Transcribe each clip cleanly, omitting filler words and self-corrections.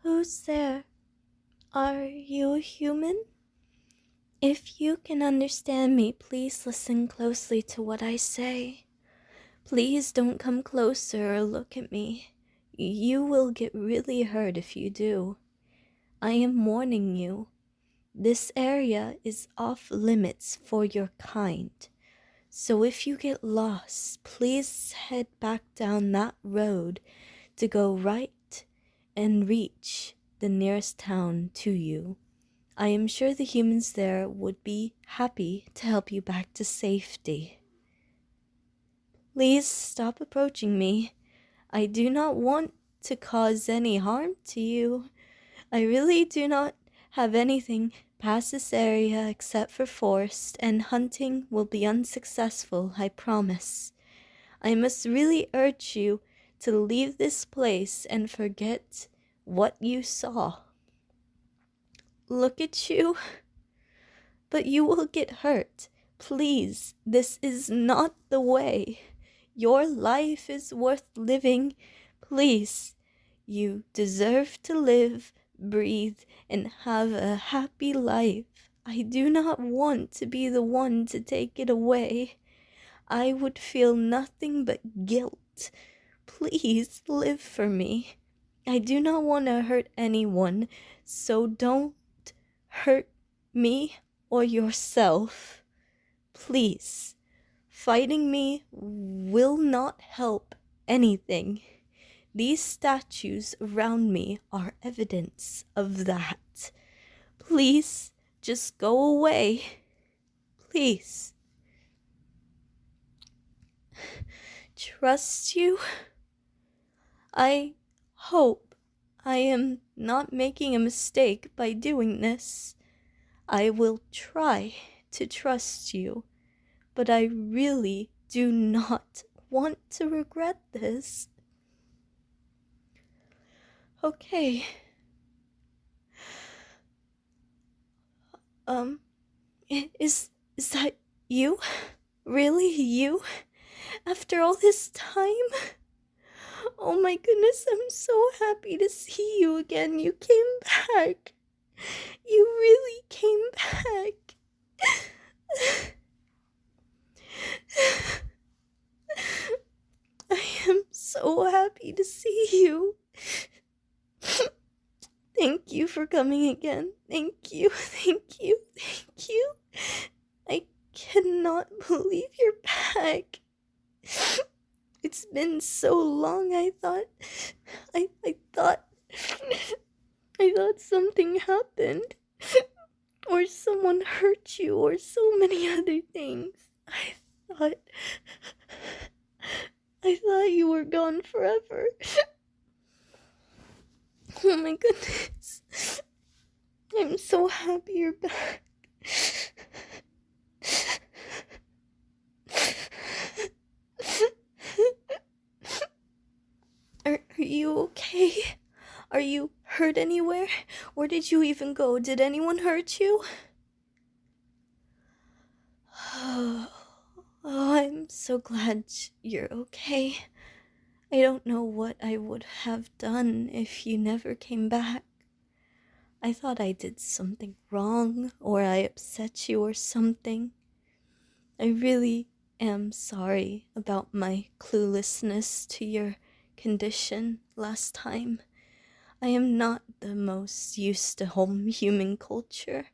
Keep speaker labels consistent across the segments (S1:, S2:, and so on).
S1: Who's there? Are you a human? If you can understand me, please listen closely to what I say. Please don't come closer or look at me. You will get really hurt if you do. I am warning you. This area is off limits for your kind. So if you get lost, please head back down that road to go right and reach the nearest town to you. I am sure the humans there would be happy to help you back to safety. Please stop approaching me. I do not want to cause any harm to you. I really do not have anything past this area except for forest, and hunting will be unsuccessful, I promise. I must really urge you to leave this place and forget what you saw. Look at you. But you will get hurt. Please, this is not the way. Your life is worth living. Please, you deserve to live, breathe, and have a happy life. I do not want to be the one to take it away. I would feel nothing but guilt. Please live for me. I do not want to hurt anyone, so don't hurt me or yourself. Please. Fighting me will not help anything. These statues around me are evidence of that. Please, just go away. Please. Trust you? I hope I am not making a mistake by doing this. I will try to trust you, but I really do not want to regret this. Okay. Is that you? Really you? After all this time? Oh my goodness, I'm so happy to see you again. You came back. You really came back. I am so happy to see you. Thank you for coming again. Thank you, thank you, thank you. I cannot believe you're back. It's been so long. I thought something happened. Or someone hurt you, or so many other things. I thought you were gone forever. Oh my goodness. I'm so happy you're back. Are you okay? Are you hurt anywhere? Where did you even go? Did anyone hurt you? Oh, I'm so glad you're okay. I don't know what I would have done if you never came back. I thought I did something wrong, or I upset you or something. I really am sorry about my cluelessness to your condition last time. I am not the most used to home human culture,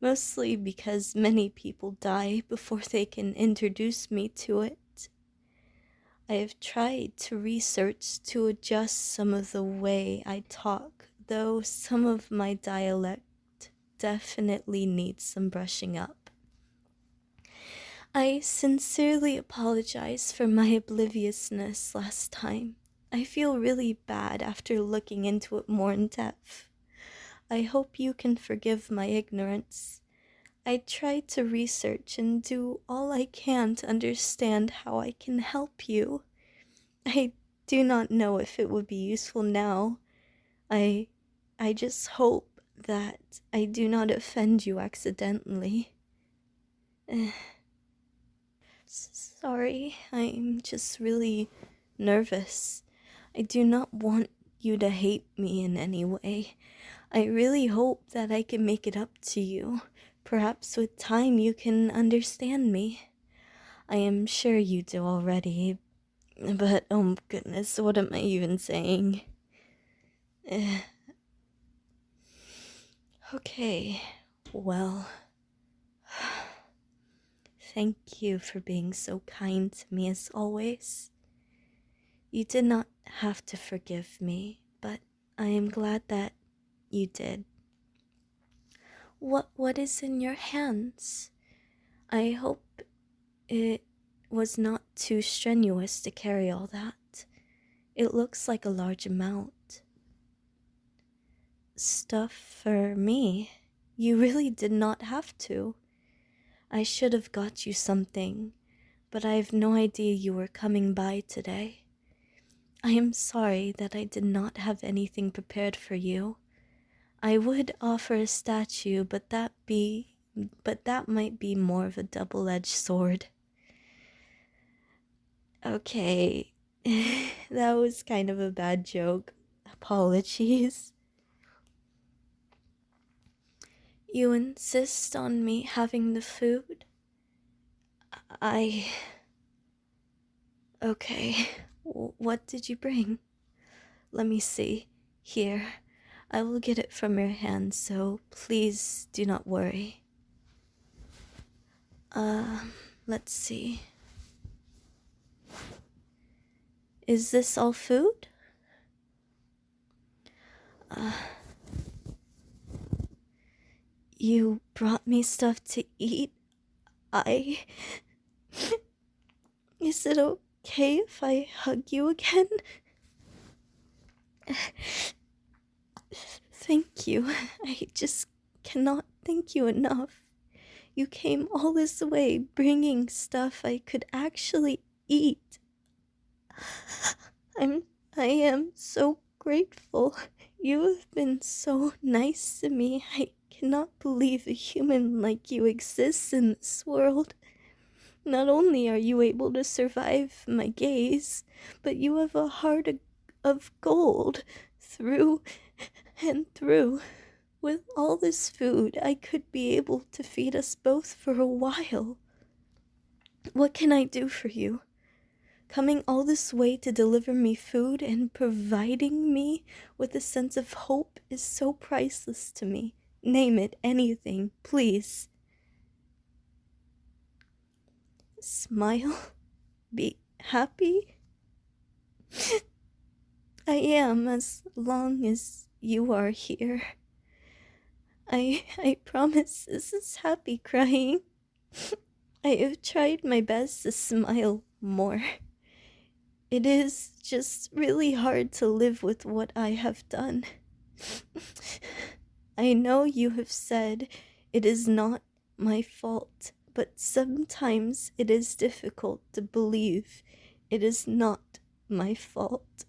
S1: mostly because many people die before they can introduce me to it. I have tried to research to adjust some of the way I talk, though some of my dialect definitely needs some brushing up. I sincerely apologize for my obliviousness last time. I feel really bad after looking into it more in depth. I hope you can forgive my ignorance. I tried to research and do all I can to understand how I can help you. I do not know if it would be useful now. I just hope that I do not offend you accidentally. Sorry, I'm just really nervous. I do not want you to hate me in any way. I really hope that I can make it up to you. Perhaps with time you can understand me. I am sure you do already, but oh goodness, what am I even saying? Okay, well, thank you for being so kind to me as always. You did not have to forgive me, but I am glad that you did. What is in your hands? I hope it was not too strenuous to carry all that. It looks like a large amount. Stuff for me? You really did not have to. I should have got you something, but I have no idea you were coming by today. I am sorry that I did not have anything prepared for you. I would offer a statue, but that might be more of a double-edged sword. Okay, that was kind of a bad joke. Apologies. You insist on me having the food? Okay, what did you bring? Let me see. Here, I will get it from your hand, so please do not worry. Let's see. Is this all food? You brought me stuff to eat? Is it okay if I hug you again? Thank you. I just cannot thank you enough. You came all this way bringing stuff I could actually eat. I am so grateful. You have been so nice to me. I cannot believe a human like you exists in this world. Not only are you able to survive my gaze, but you have a heart of gold through and through. With all this food, I could be able to feed us both for a while. What can I do for you? Coming all this way to deliver me food and providing me with a sense of hope is so priceless to me. Name it, anything, please. Smile. Be happy. I am, as long as you are here. I promise this is happy crying. I have tried my best to smile more. It is just really hard to live with what I have done. I know you have said it is not my fault, but sometimes it is difficult to believe it is not my fault.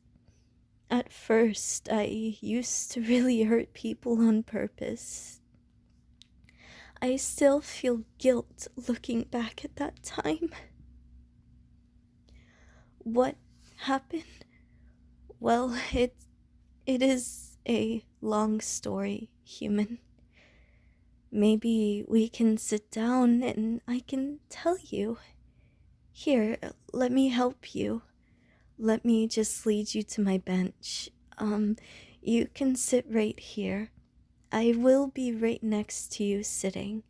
S1: At first, I used to really hurt people on purpose. I still feel guilt looking back at that time. What happened? Well, it is a long story, human. Maybe we can sit down and I can tell you. Here, let me help you. Let me just lead you to my bench. You can sit right here. I will be right next to you sitting.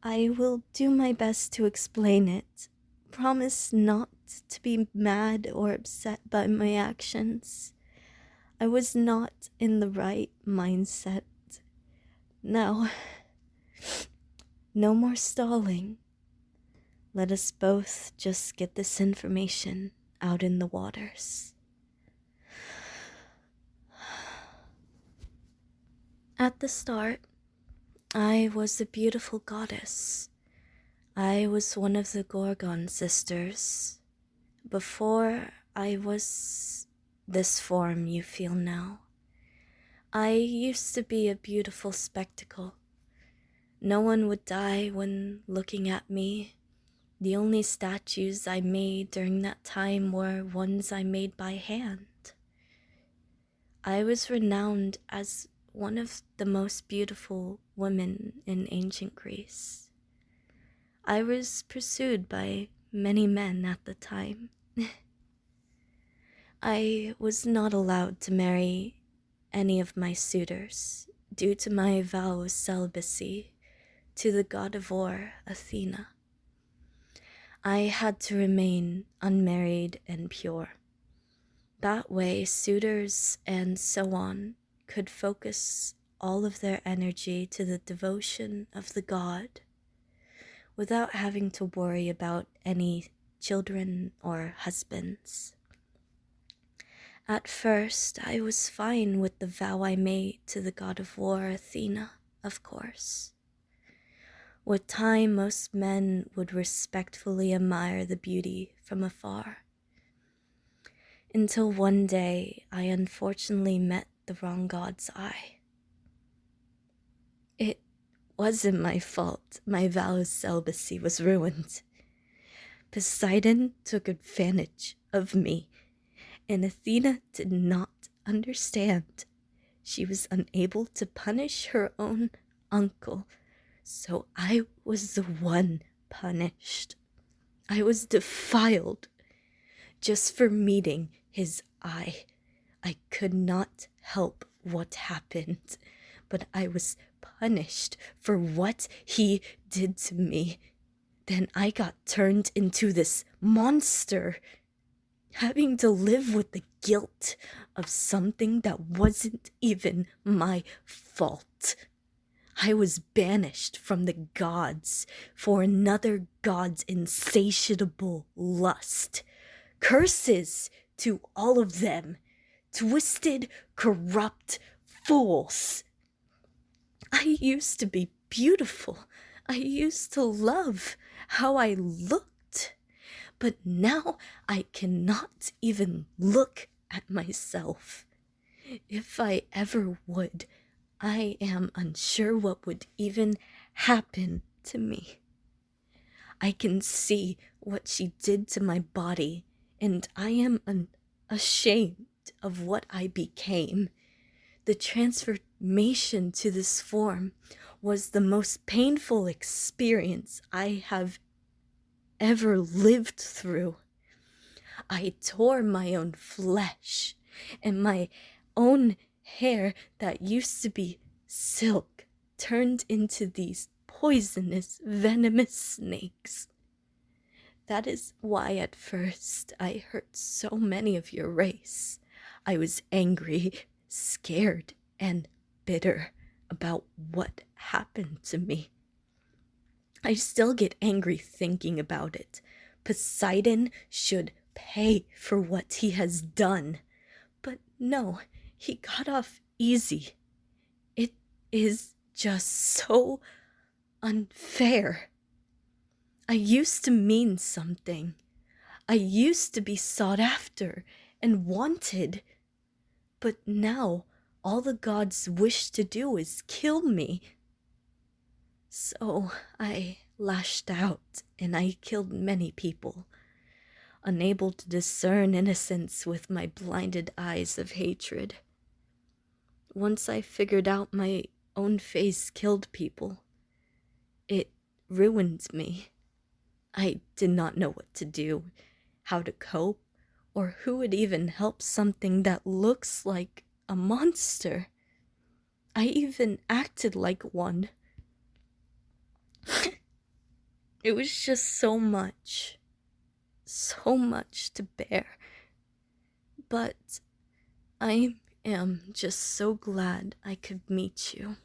S1: I will do my best to explain it. Promise not to be mad or upset by my actions. I was not in the right mindset. Now, no more stalling. Let us both just get this information out in the waters. At the start, I was a beautiful goddess. I was one of the Gorgon sisters. Before I was this form you feel now. I used to be a beautiful spectacle. No one would die when looking at me. The only statues I made during that time were ones I made by hand. I was renowned as one of the most beautiful women in ancient Greece. I was pursued by many men at the time. I was not allowed to marry any of my suitors due to my vow of celibacy to the god of war, Athena. I had to remain unmarried and pure. That way, suitors and so on could focus all of their energy to the devotion of the god without having to worry about any children or husbands. At first, I was fine with the vow I made to the god of war, Athena, of course. With time, most men would respectfully admire the beauty from afar. Until one day, I unfortunately met the wrong god's eye. It wasn't my fault. My vow of celibacy was ruined. Poseidon took advantage of me, and Athena did not understand. She was unable to punish her own uncle, so I was the one punished. I was defiled just for meeting his eye. I could not help what happened, but I was punished for what he did to me. Then I got turned into this monster, having to live with the guilt of something that wasn't even my fault. I was banished from the gods for another god's insatiable lust. Curses to all of them, twisted, corrupt fools. I used to be beautiful. I used to love how I looked. But now I cannot even look at myself. If I ever would, I am unsure what would even happen to me. I can see what she did to my body, and I am ashamed of what I became. The transformation to this form was the most painful experience I have ever lived through. I tore my own flesh, and my own hair that used to be silk turned into these poisonous, venomous snakes. That is why at first I hurt so many of your race. I was angry, scared, and bitter about what happened to me. I still get angry thinking about it. Poseidon should pay for what he has done. But no, he got off easy. It is just so unfair. I used to mean something. I used to be sought after and wanted. But now all the gods wish to do is kill me. So I lashed out and I killed many people, unable to discern innocence with my blinded eyes of hatred. Once I figured out my own face killed people, it ruined me. I did not know what to do, how to cope, or who would even help something that looks like a monster. I even acted like one. It was just so much to bear. But I am just so glad I could meet you.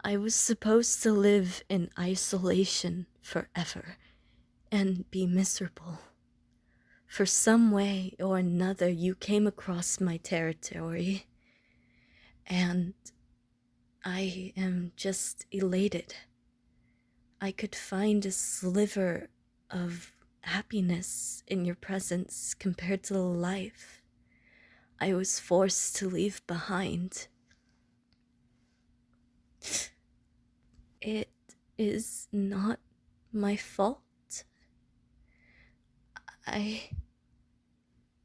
S1: I was supposed to live in isolation forever and be miserable. For some way or another, you came across my territory, and I am just elated. I could find a sliver of happiness in your presence compared to the life I was forced to leave behind. It is not my fault. I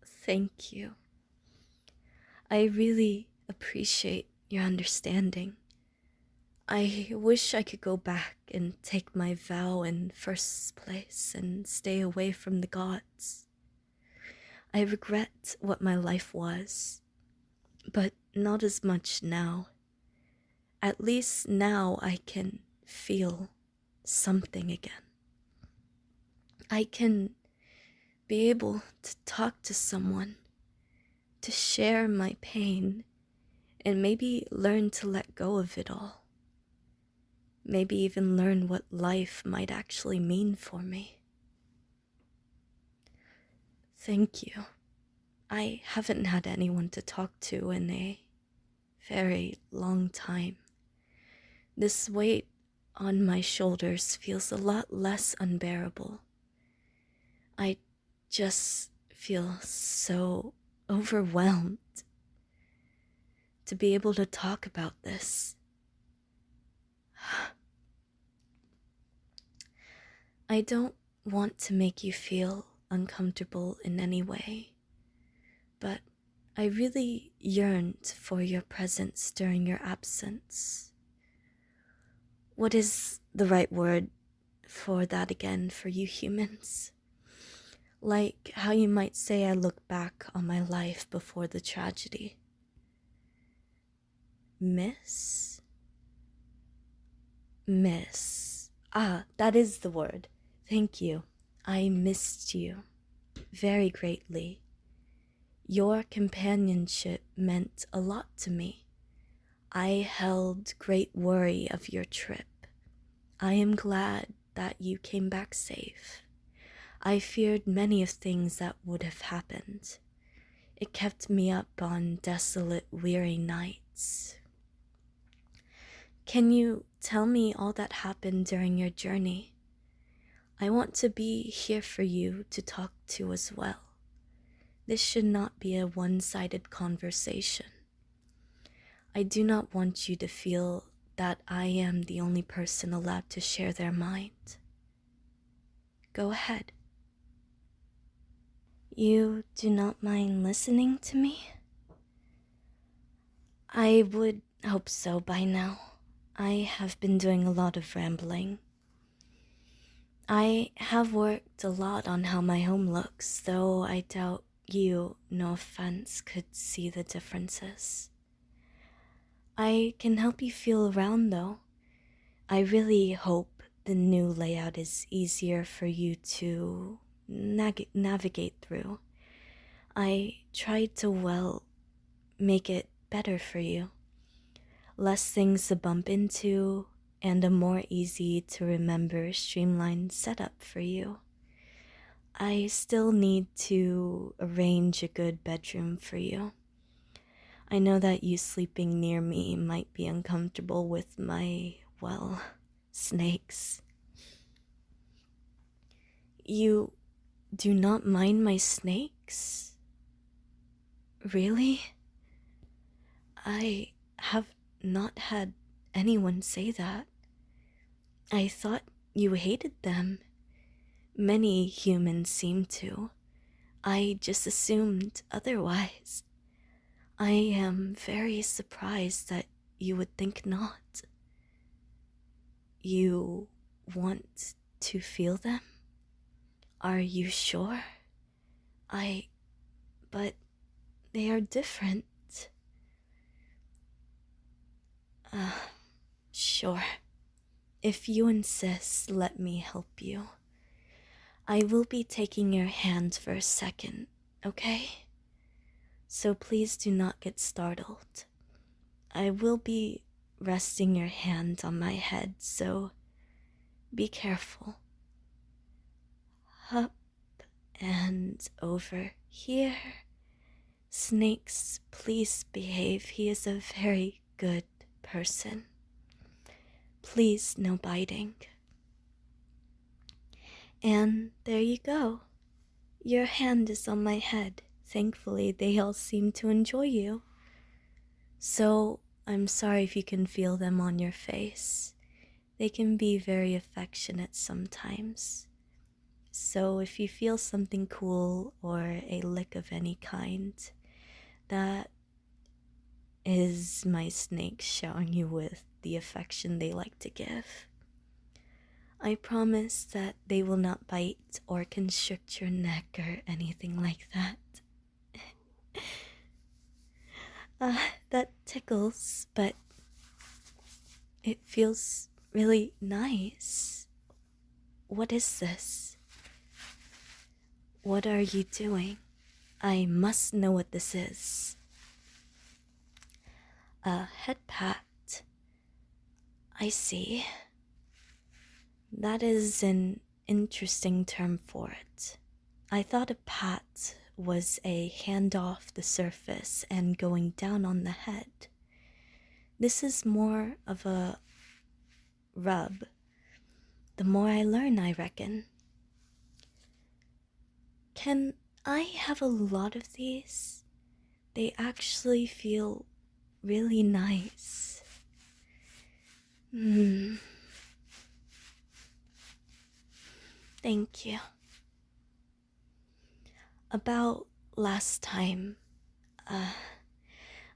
S1: thank you. I really appreciate your understanding. I wish I could go back and take my vow in first place and stay away from the gods. I regret what my life was, but not as much now. At least now I can feel something again. I can be able to talk to someone, to share my pain, and maybe learn to let go of it all. Maybe even learn what life might actually mean for me. Thank you. I haven't had anyone to talk to in a very long time. This weight on my shoulders feels a lot less unbearable. I just feel so overwhelmed to be able to talk about this. I don't want to make you feel uncomfortable in any way, but I really yearned for your presence during your absence. What is the right word for that again for you humans? Like how you might say I look back on my life before the tragedy. Miss? Ah, that is the word. Thank you. I missed you very greatly. Your companionship meant a lot to me. I held great worry of your trip. I am glad that you came back safe. I feared many of things that would have happened. It kept me up on desolate, weary nights. Can you tell me all that happened during your journey? I want to be here for you to talk to as well. This should not be a one-sided conversation. I do not want you to feel that I am the only person allowed to share their mind. Go ahead. You do not mind listening to me? I would hope so by now. I have been doing a lot of rambling. I have worked a lot on how my home looks, though I doubt you, no offense, could see the differences. I can help you feel around though. I really hope the new layout is easier for you to navigate through. I tried to, make it better for you. Less things to bump into, and a more easy to remember streamlined setup for you. I still need to arrange a good bedroom for you. I know that you sleeping near me might be uncomfortable with my, snakes. You do not mind my snakes? Really? I have not had anyone say that. I thought you hated them. Many humans seem to. I just assumed otherwise. I am very surprised that you would think not. You want to feel them? Are you sure? But they are different. Sure. If you insist, let me help you. I will be taking your hand for a second, okay? So please do not get startled. I will be resting your hand on my head, so be careful. Up and over here. Snakes, please behave. He is a very good person. Please, no biting. And there you go. Your hand is on my head. Thankfully, they all seem to enjoy you. So, I'm sorry if you can feel them on your face. They can be very affectionate sometimes. So, if you feel something cool or a lick of any kind that Is my snake showering you with the affection they like to give? I promise that they will not bite or constrict your neck or anything like that. That tickles, but it feels really nice. What is this? What are you doing? I must know what this is. A head pat. I see. That is an interesting term for it. I thought a pat was a hand off the surface and going down on the head. This is more of a rub. The more I learn, I reckon. Can I have a lot of these? They actually feel really nice. Thank you. About last time,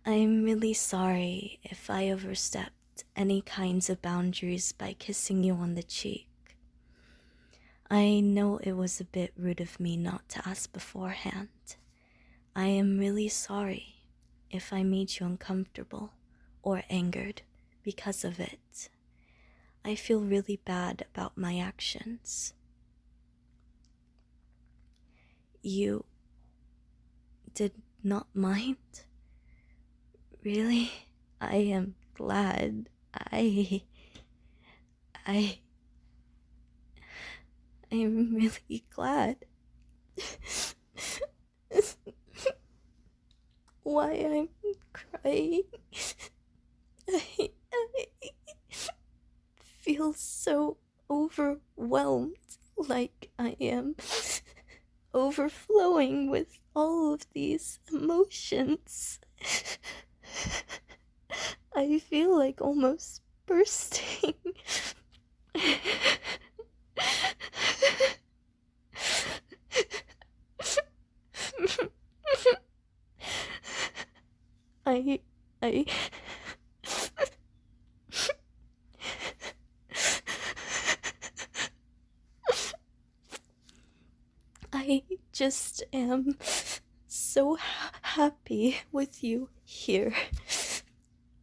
S1: I'm really sorry if I overstepped any kinds of boundaries by kissing you on the cheek. I know it was a bit rude of me not to ask beforehand. I am really sorry if I made you uncomfortable or angered because of it. I feel really bad about my actions. You did not mind? Really? I am glad. I'm really glad. Why I'm crying? I feel so overwhelmed, like I am overflowing with all of these emotions. I feel like almost bursting. I just am so happy with you here.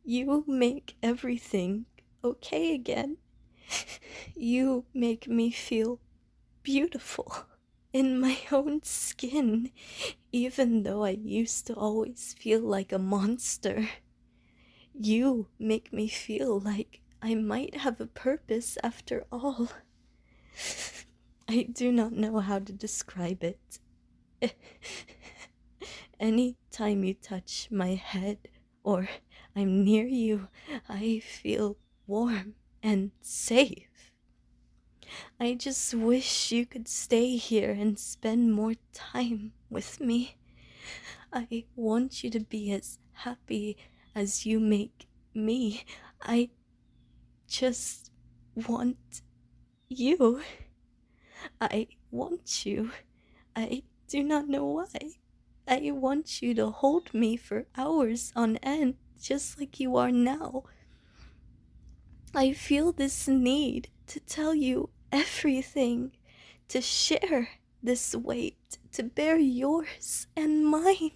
S1: You make everything okay again. You make me feel beautiful in my own skin, even though I used to always feel like a monster. You make me feel like I might have a purpose after all. I do not know how to describe it. Any time you touch my head or I'm near you, I feel warm and safe. I just wish you could stay here and spend more time with me. I want you to be as happy as you make me. I just want you. I want you. I do not know why. I want you to hold me for hours on end, just like you are now. I feel this need to tell you everything, to share this weight, to bear yours and mine.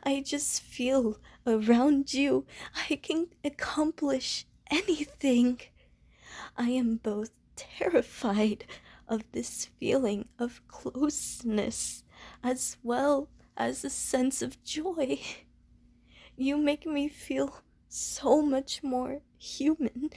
S1: I just feel around you I can accomplish anything. I am both terrified of this feeling of closeness as well as a sense of joy. You make me feel so much more human.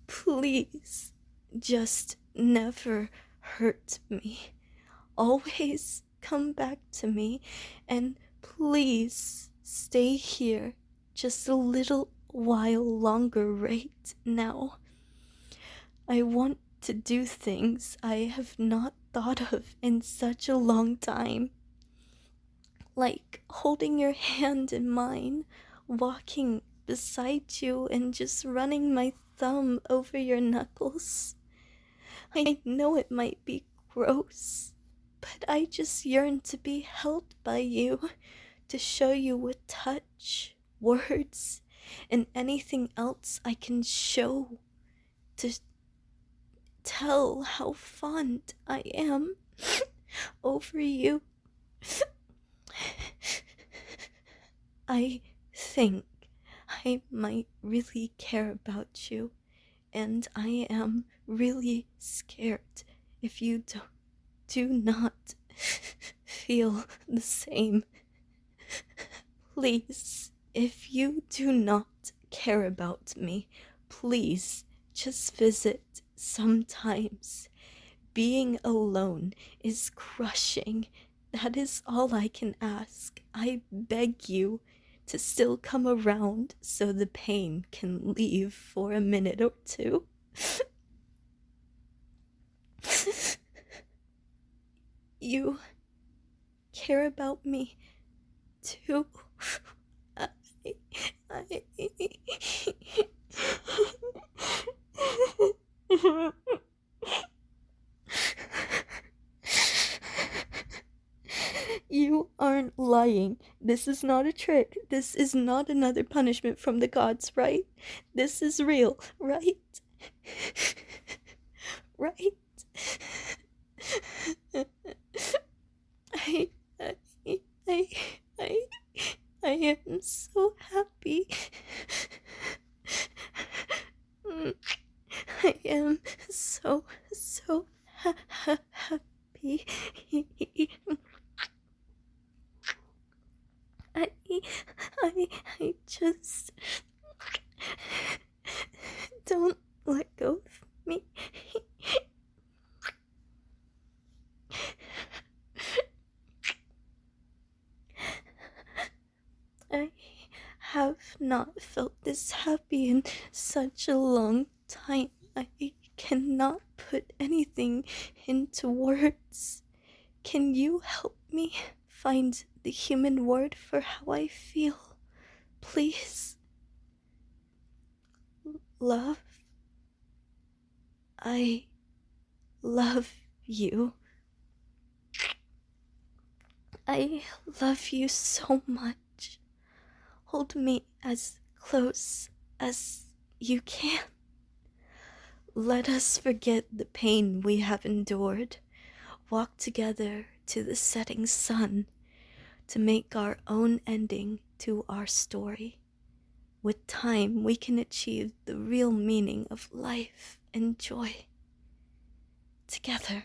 S1: Please, just never hurt me. Always come back to me, and please stay here just a little while longer right now. I want to do things I have not thought of in such a long time. Like holding your hand in mine, walking beside you and just running my thumb over your knuckles. I know it might be gross, but I just yearn to be held by you, to show you with touch, words, and anything else I can show, to tell how fond I am over you. I think I might really care about you, and I am really scared if you do not feel the same. Please, if you do not care about me, please just visit sometimes. Being alone is crushing. That is all I can ask. I beg you to still come around so the pain can leave for a minute or two. You care about me too. I, I... You aren't lying. This is not a trick. This is not another punishment from the gods, right? This is real, right? Right? I, I, I, I, I am so happy. I am so happy. I, I just don't let go of me. I have not felt this happy in such a long time. I cannot put anything into words. Can you help me find the human word for how I feel? Please? Love? I love you. I love you so much. Hold me as close as you can. Let us forget the pain we have endured. Walk together to the setting sun to make our own ending to our story. With time, we can achieve the real meaning of life and joy together.